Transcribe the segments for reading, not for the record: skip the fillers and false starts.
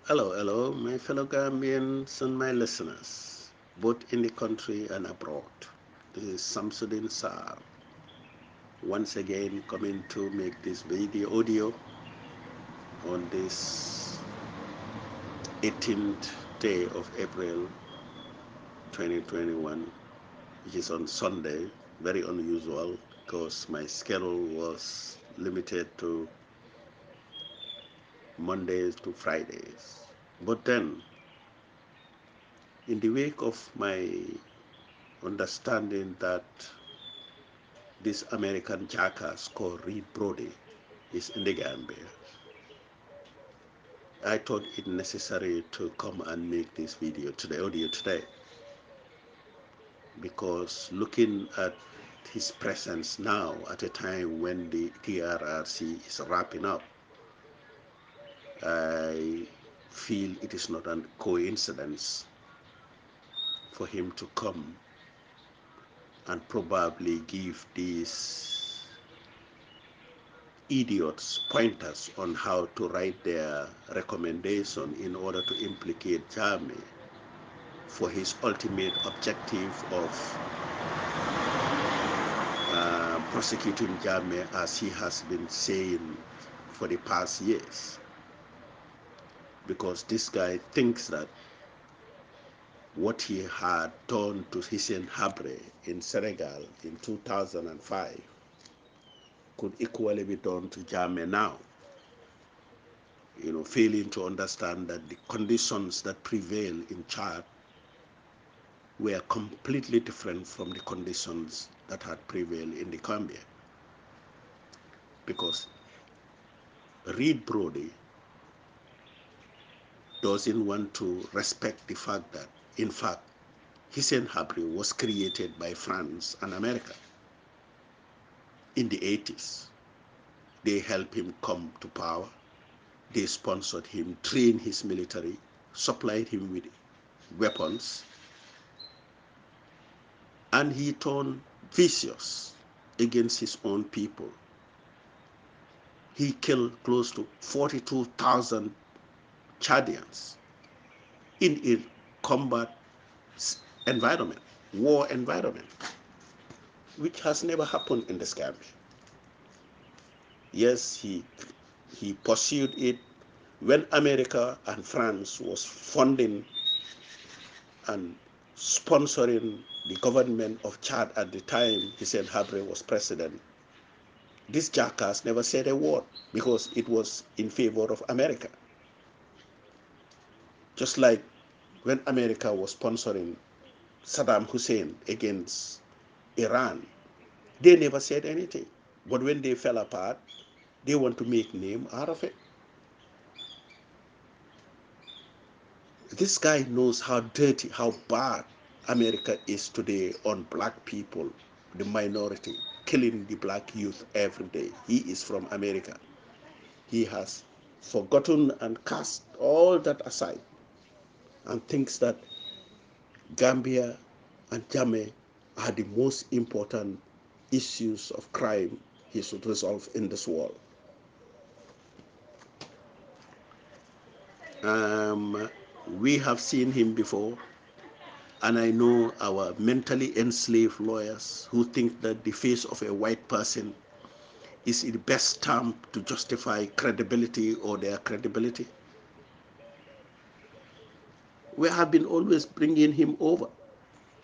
Hello, my fellow Gambians and my listeners, both in the country and abroad. This is Samsudin Saar, once again coming to make this video audio on this 18th day of April 2021, which is on Sunday. Very unusual because my schedule was limited to Mondays to Fridays. But then, in the wake of my understanding that this American jackass called Reed Brody is in the Gambia, I thought it necessary to come and make this audio today, because looking at his presence now at a time when the TRRC is wrapping up, I feel it is not a coincidence for him to come and probably give these idiots pointers on how to write their recommendation in order to implicate Jammeh for his ultimate objective of prosecuting Jammeh, as he has been saying for the past years. Because this guy thinks that what he had done to Hissène Habré in Senegal in 2005 could equally be done to Jammeh now. Failing to understand that the conditions that prevail in Chad were completely different from the conditions that had prevailed in the Gambia. Because Reed Brody doesn't want to respect the fact that, in fact, Hissène Habré was created by France and America in the 80s. They helped him come to power. They sponsored him, trained his military, supplied him with weapons, and he turned vicious against his own people. He killed close to 42,000 Chadians in a combat environment, war environment, which has never happened in this Gambia. Yes, he pursued it when America and France was funding and sponsoring the government of Chad at the time Hissène Habré was president. This jackass never said a word because it was in favor of America. Just like when America was sponsoring Saddam Hussein against Iran, they never said anything. But when they fell apart, they want to make name out of it. This guy knows how dirty, how bad America is today on black people, the minority, killing the black youth every day. He is from America. He has forgotten and cast all that aside and thinks that Gambia and Jammeh are the most important issues of crime he should resolve in this world. Um, we have seen him before, and I know our mentally enslaved lawyers who think that the face of a white person is the best term to justify credibility or their credibility. We have been always bringing him over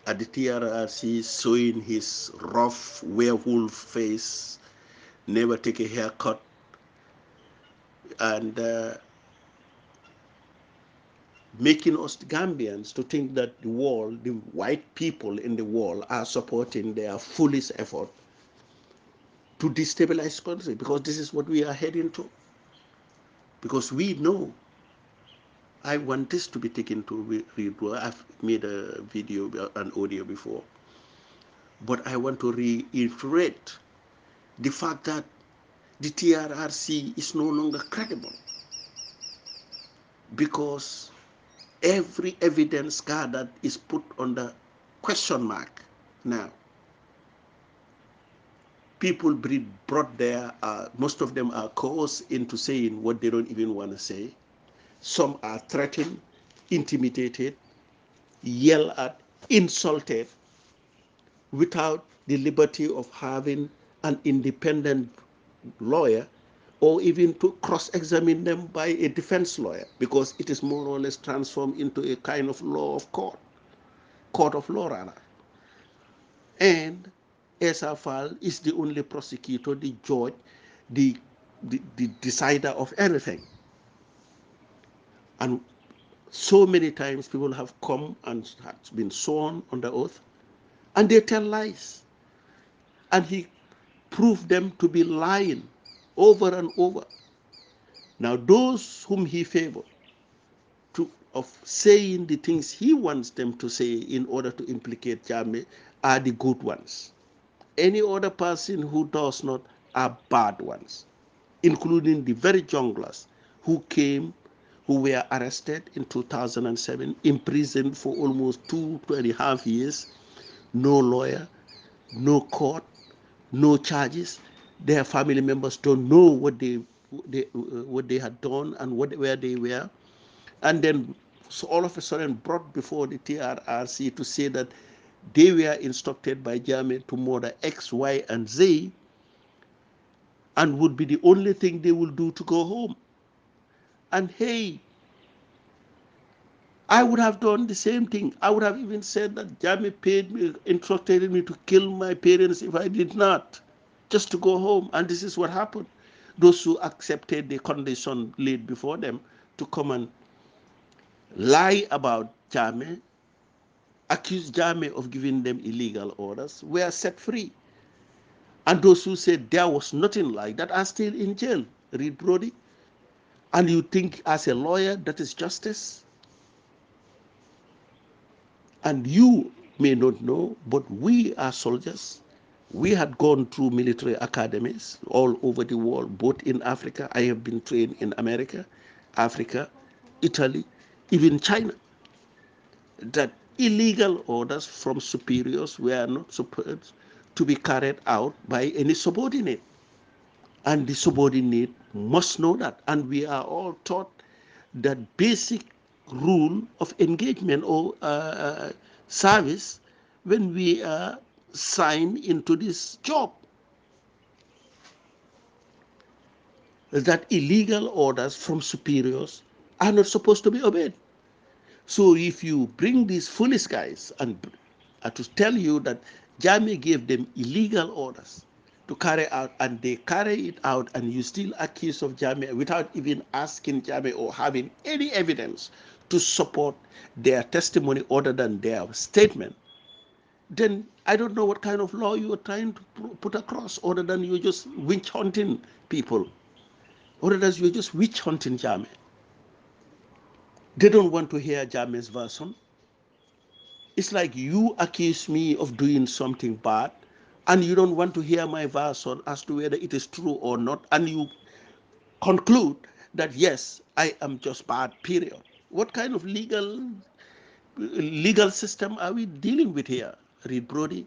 at the TRRC, showing his rough werewolf face, never take a haircut, and making us Gambians to think that the world, the white people in the world, are supporting their foolish effort to destabilize country, because this is what we are heading to. Because we know, I want this to be taken to read. I've made a video, an audio before, but I want to reiterate the fact that the TRRC is no longer credible, because every evidence gathered is put under question mark now. People brought there, most of them are coerced into saying what they don't even want to say. Some are threatened, intimidated, yelled at, insulted, without the liberty of having an independent lawyer or even to cross-examine them by a defense lawyer, because it is more or less transformed into a kind of law of court of law rather. And SFL is the only prosecutor, the judge, the decider of anything. And so many times people have come and have been sworn under oath, and they tell lies. And he proved them to be lying over and over. Now, those whom he favored of saying the things he wants them to say in order to implicate Jammeh are the good ones. Any other person who does not are bad ones, including the very junglers who came, who were arrested in 2007, imprisoned for almost 2.5 years, no lawyer, no court, no charges. Their family members don't know what they had done and where they were. And then so all of a sudden brought before the TRRC to say that they were instructed by Jammeh to murder X, Y, and Z, and would be the only thing they will do to go home. And hey, I would have done the same thing. I would have even said that Jammeh paid me, instructed me to kill my parents if I did not, just to go home. And this is what happened. Those who accepted the condition laid before them to come and lie about Jammeh, accuse Jammeh of giving them illegal orders, were set free. And those who said there was nothing like that are still in jail. Reed Brody. And you think as a lawyer that is justice? And you may not know, but we are soldiers. We had gone through military academies all over the world, both in Africa. I have been trained in America, Africa, Italy, even China. That illegal orders from superiors were not supposed to be carried out by any subordinate. And the subordinate must know that. And we are all taught that basic rule of engagement or service when we are signed into this job, that illegal orders from superiors are not supposed to be obeyed. So if you bring these foolish guys and to tell you that Jammeh gave them illegal orders to carry out, and they carry it out, and you still accuse of Jammeh without even asking Jammeh or having any evidence to support their testimony other than their statement, then I don't know what kind of law you are trying to put across, other than you're just witch hunting people, other than you're just witch hunting Jammeh. They don't want to hear Jammeh's version. It's like you accuse me of doing something bad, and you don't want to hear my version as to whether it is true or not, and you conclude that yes, I am just bad, period. What kind of legal system are we dealing with here, Reed Brody?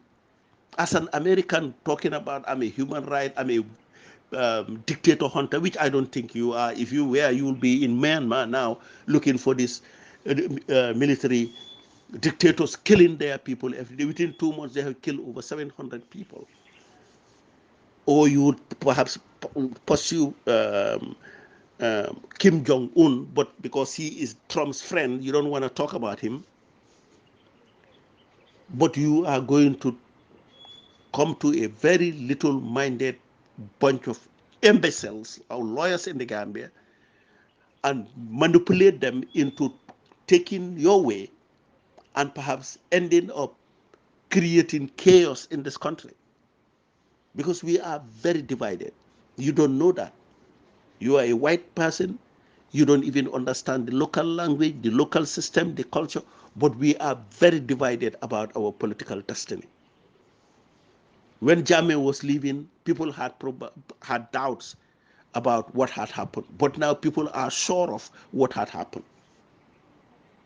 As an American talking about I'm a human right, I'm a dictator hunter, which I don't think you are. If you were, you will be in Myanmar now looking for this military dictators killing their people every day. Within 2 months, they have killed over 700 people. Or you would perhaps pursue Kim Jong-un, but because he is Trump's friend, you don't want to talk about him. But you are going to come to a very little-minded bunch of imbeciles or lawyers in the Gambia and manipulate them into taking your way and perhaps ending up creating chaos in this country. Because we are very divided. You don't know that. You are a white person. You don't even understand the local language, the local system, the culture. But we are very divided about our political destiny. When Jammeh was leaving, people had doubts about what had happened. But now people are sure of what had happened.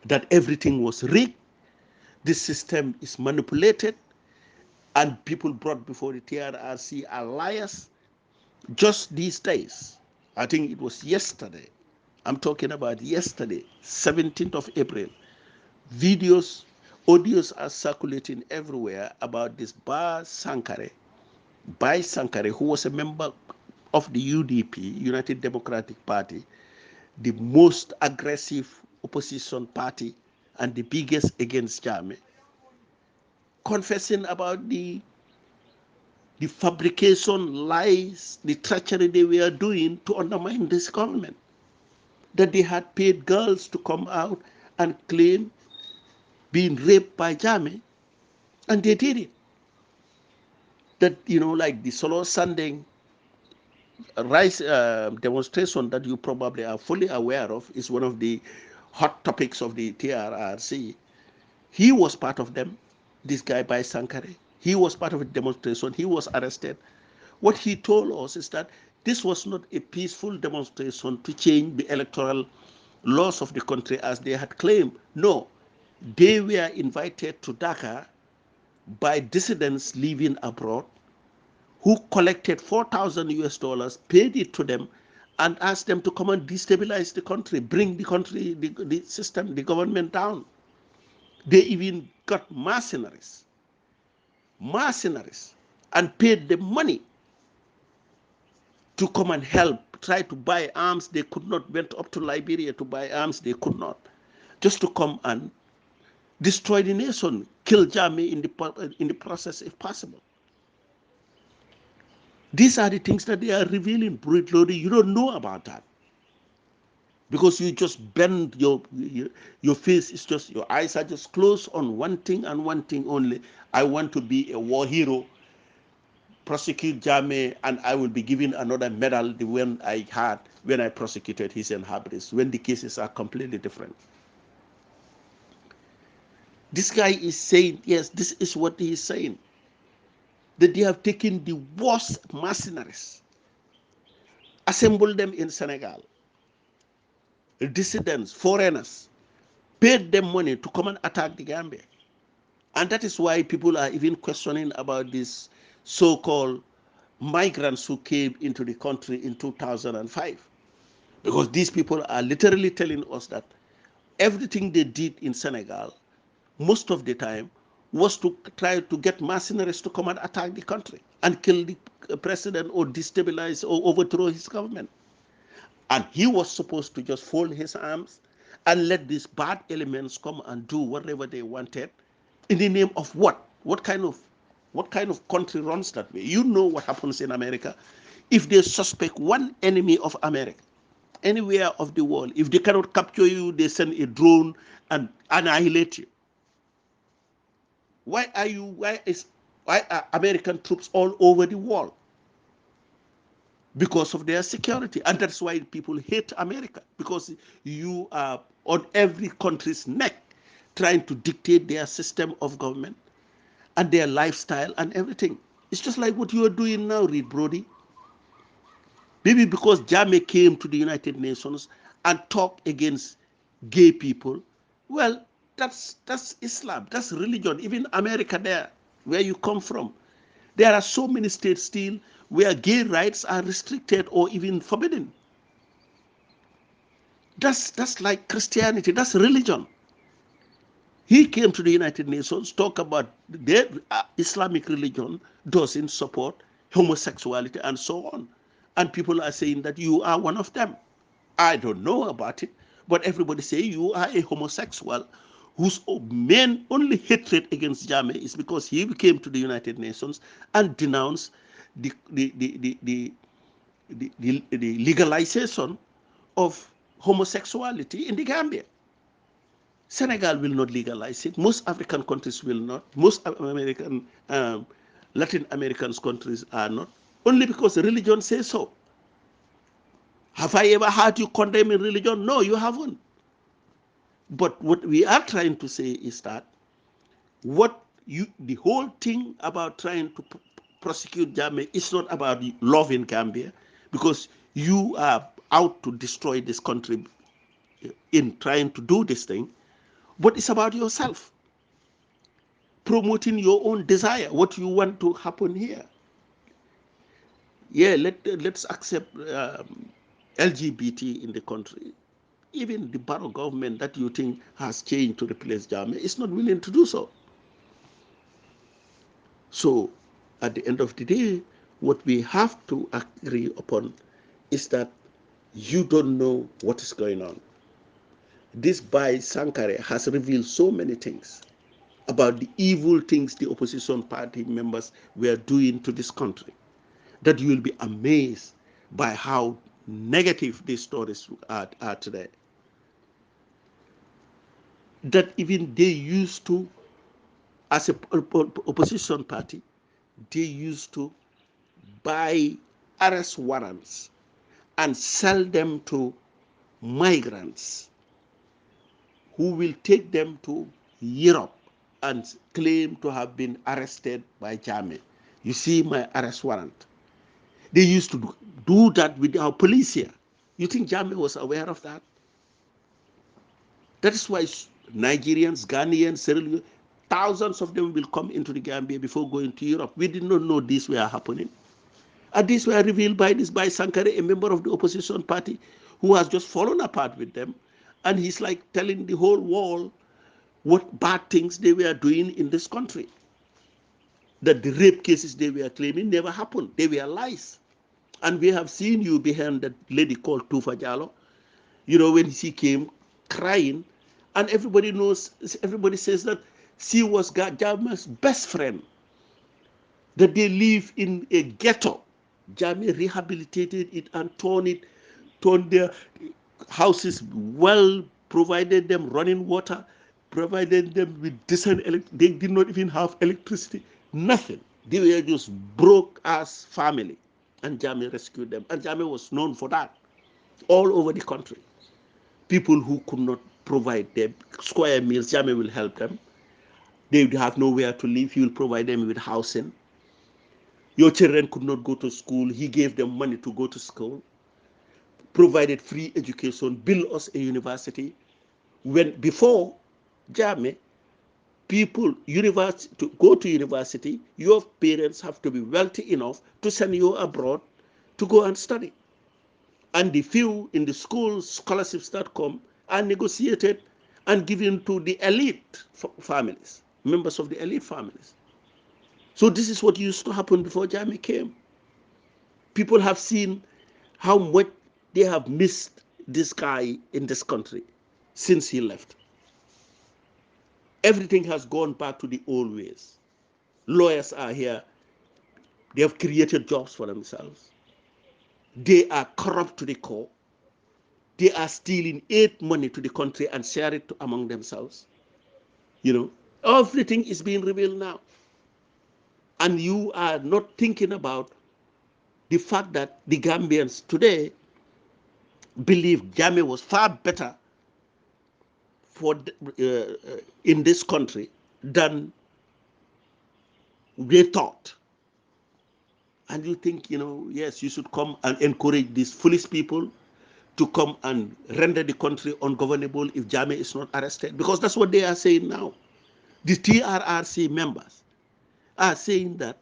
That everything was rigged. This system is manipulated. And people brought before the TRRC are liars. Just these days, I think it was yesterday, I'm talking about yesterday, 17th of April. Videos, audios are circulating everywhere about this Bai Sankare, who was a member of the UDP, United Democratic Party, the most aggressive opposition party and the biggest against Jammeh, confessing about the fabrication, lies, the treachery they were doing to undermine this government. That they had paid girls to come out and claim being raped by Jammeh, and they did it. That, like the Solo Sanding rise demonstration that you probably are fully aware of is one of the hot topics of the TRRC. He was part of them, this guy by Sankare. He was part of the demonstration. He was arrested. What he told us is that this was not a peaceful demonstration to change the electoral laws of the country as they had claimed. No, they were invited to Dhaka by dissidents living abroad who collected 4,000 US dollars, paid it to them, and asked them to come and destabilize the country, bring the country, the system, the government down. They even got mercenaries, and paid them money to come and help, try to buy arms. They could not, went up to Liberia to buy arms. They could not. Just to come and destroy the nation, kill Jammeh in the process if possible. These are the things that they are revealing, Reed Brody. You don't know about that because you just bend your face is just, your eyes are just closed on one thing and one thing only. I want to be a war hero, prosecute Jammeh, and I will be given another medal the one I had when I prosecuted his inhabitants, when the cases are completely different. This guy is saying, yes, this is what he is saying, that they have taken the worst mercenaries, assembled them in Senegal, dissidents, foreigners, paid them money to come and attack the Gambia. And that is why people are even questioning about these so-called migrants who came into the country in 2005. Because these people are literally telling us that everything they did in Senegal, most of the time, was to try to get mercenaries to come and attack the country and kill the president or destabilize or overthrow his government. And he was supposed to just fold his arms and let these bad elements come and do whatever they wanted in the name of what? What kind of country runs that way? You know what happens in America. If they suspect one enemy of America, anywhere of the world, if they cannot capture you, they send a drone and annihilate you. Why are American troops all over the world? Because of their security. And that's why people hate America, because you are on every country's neck trying to dictate their system of government and their lifestyle and everything. It's just like what you are doing now, Reed Brody. Maybe because Jammeh came to the United Nations and talked against gay people. Well, that's Islam, that's religion. Even America there, where you come from, there are so many states still where gay rights are restricted or even forbidden. That's like Christianity, that's religion. He came to the United Nations, talk about their Islamic religion doesn't support homosexuality and so on. And people are saying that you are one of them. I don't know about it, but everybody say you are a homosexual whose main only hatred against Jammeh is because he came to the United Nations and denounced the legalization of homosexuality in the Gambia. Senegal will not legalize it. Most African countries will not. Most American, Latin American countries are not. Only because religion says so. Have I ever heard you condemning religion? No, you haven't. But what we are trying to say is that the whole thing about trying to prosecute Jammeh is not about love in Gambia, because you are out to destroy this country in trying to do this thing, but it's about yourself, promoting your own desire, what you want to happen here. Yeah, let's accept LGBT in the country. even the Barrow government that you think has changed to replace Jammeh is not willing to do so. So at the end of the day, what we have to agree upon is that you don't know what is going on. This Bai Sankare has revealed so many things about the evil things the opposition party members were doing to this country that you will be amazed by how negative these stories are today. That even they used to, as a opposition party, they used to buy arrest warrants and sell them to migrants who will take them to Europe and claim to have been arrested by Jammeh. You see my arrest warrant. They used to do that with our police here. You think Jammeh was aware of that? That is why Nigerians, Ghanaians, Senegal, thousands of them will come into the Gambia before going to Europe. We did not know this were happening. And these were revealed by this by Sankare, a member of the opposition party, who has just fallen apart with them. And he's like telling the whole world what bad things they were doing in this country. That the rape cases they were claiming never happened. They were lies. And we have seen you behind that lady called Tufa Jallo, when she came crying, and everybody knows, everybody says that she was Jammeh's best friend, that they live in a ghetto. Jammeh rehabilitated it and turned their houses well, provided them running water, provided them with decent they did not even have electricity, nothing. They were just broke ass family. And Jammeh rescued them. And Jammeh was known for that all over the country. People who could not provide them square meals, Jammeh will help them. They would have nowhere to live. He will provide them with housing. Your children could not go to school. He gave them money to go to school, provided free education, built us a university. When before Jammeh, people to go to university, your parents have to be wealthy enough to send you abroad to go and study. And the few in the schools, scholarships that come are negotiated and given to the elite families, members of the elite families. So this is what used to happen before Jammeh came. People have seen how much they have missed this guy in this country since he left. Everything has gone back to the old ways. Lawyers are here. They have created jobs for themselves. They are corrupt to the core. They are stealing aid money to the country and share it among themselves. Everything is being revealed now. And you are not thinking about the fact that the Gambians today believe Jammeh was far better in this country than they thought. And you think, yes, you should come and encourage these foolish people to come and render the country ungovernable if Jammeh is not arrested. Because that's what they are saying now. The TRRC members are saying that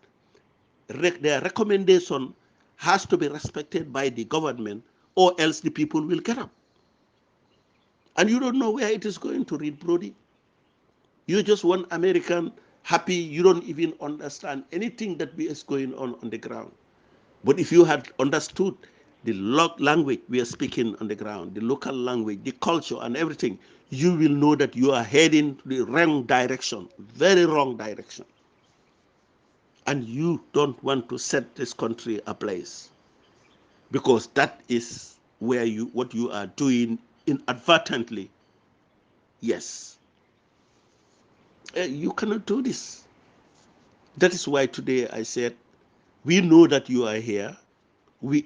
their recommendation has to be respected by the government, or else the people will get up. And you don't know where it is going to, Reed Brody. You just want American happy. You don't even understand anything that is going on the ground. But if you had understood the language we are speaking on the ground, the local language, the culture and everything, you will know that you are heading to the wrong direction, very wrong direction. And you don't want to set this country ablaze, because that is where what you are doing inadvertently. Yes, you cannot do this. That is why today I said, we know that you are here.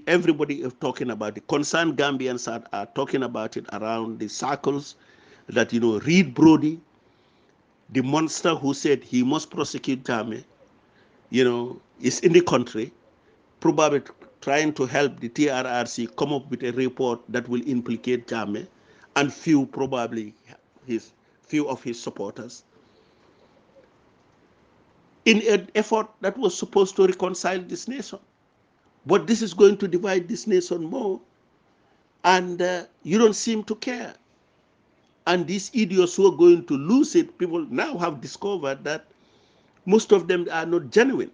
Everybody is talking about it. Concerned Gambians are talking about it around the circles, that Reed Brody, the monster who said he must prosecute Jammeh, is in the country, probably trying to help the TRRC come up with a report that will implicate Jammeh and few of his supporters, in an effort that was supposed to reconcile this nation. But this is going to divide this nation more. and you don't seem to care. And these idiots who are going to lose it, people now have discovered that most of them are not genuine.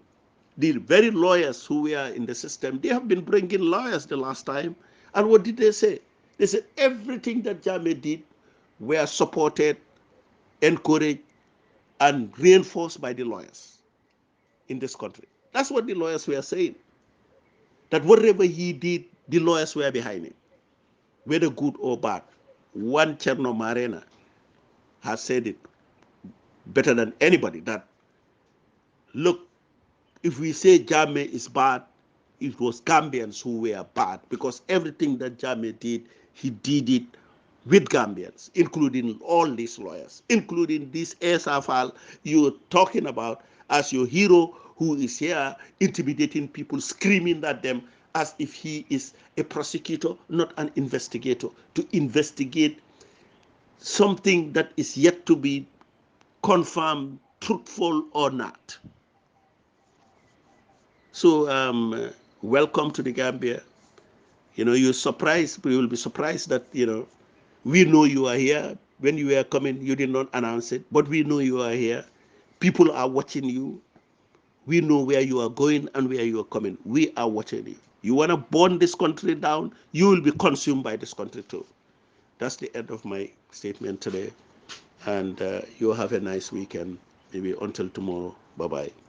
The very lawyers who were in the system, they have been bringing lawyers the last time. And what did they say? They said everything that Jammeh did were supported, encouraged, and reinforced by the lawyers in this country. That's what the lawyers were saying. That whatever he did, the lawyers were behind it, whether good or bad. One Cherno Marena has said it better than anybody that, look, if we say Jammeh is bad, it was Gambians who were bad, because everything that Jammeh did, he did it with Gambians, including all these lawyers, including this SFL you're talking about as your hero, who is here intimidating people, screaming at them as if he is a prosecutor, not an investigator, to investigate something that is yet to be confirmed, truthful or not. So, welcome to the Gambia. You're surprised, we will be surprised that, we know you are here. When you were coming, you did not announce it, but we know you are here. People are watching you. We know where you are going and where you are coming. We are watching you. You want to burn this country down, you will be consumed by this country too. That's the end of my statement today. And you have a nice weekend. Maybe until tomorrow. Bye bye.